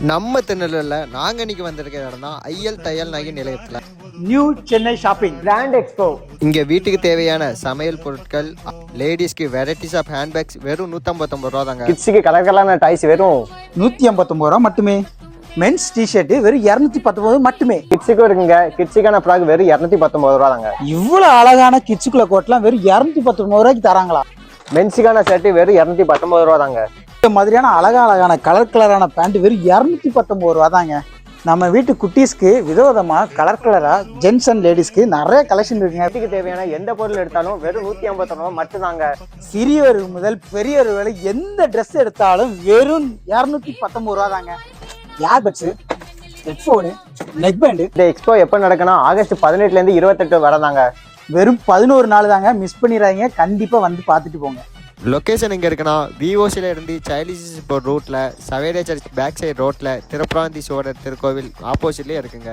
நம்ம திருநெல்வேலியில் நாங்கள் இன்னைக்கு வந்திருக்க இடம் தான் ஐஎல் தையல் நகை நிலையத்தில் new Chennai shopping brand expo. இங்கே வீட்டுக்கு தேவையான சமையல் பொருட்கள், லேடிஸ்க்கு வெரைட்டிஸ் ஆஃப் ஹேண்ட்பேக்ஸ் வெறும் 159 ரூபா தாங்க. கிட்ஸுக்கு கலர் கலரான டாய்ஸ் வெறும் 159 ரூபா மட்டுமே. மென்ஸ் டிஷர்ட் வெறும் 219 மட்டுமே. கிட்ஸுக்கும் இருக்குங்க. கிட்ஸுக்கான ஃப்ராக் வெறும் 219 ரூபா தாங்க. இவ்வளவு அழகான கிட்ஸுக்குள்ள கோட்லாம் வெறும் 219 ரூபாய்க்கு தராங்களா? மென்ஸுக்கான ஷர்ட் வெறும் 219 ரூபா தாங்க. இந்த மாதிரியான அழகான கலரான பேண்ட் வெறும் 219 ரூபா தாங்க. நம்ம வீட்டு குட்டீஸ்க்கு விதவிதமா கலரா ஜென்ஸ் அண்ட் லேடிஸ்க்கு நிறைய கலெக்ஷன் இருக்குங்க. வீட்டுக்கு தேவையான எந்த பொருள் எடுத்தாலும் வெறும் 150 ரூபா மட்டும்தாங்க. சிறியவர் முதல் பெரியவர் வரை எந்த ட்ரெஸ் எடுத்தாலும் வெறும் 219 ரூபா தாங்க. Earbuds, headphone, neck band. இந்த எக்ஸ்போ எப்போ நடக்குன்னா ஆகஸ்ட் 18 to 28 வரதாங்க. வெறும் 11 நாள் தாங்க. மிஸ் பண்ணிடாதீங்க. கண்டிப்பா வந்து பார்த்துட்டு போங்க. லொக்கேஷன் எங்கே இருக்குன்னா விஓசியில் இருந்து சைல்டிஸ் ரோட்டில், சவேரே சர்ச் பேக் சைடு ரோட்டில், திருப்பராந்தி சோழர் திருக்கோவில் ஆப்போசிட்லேயே இருக்குங்க.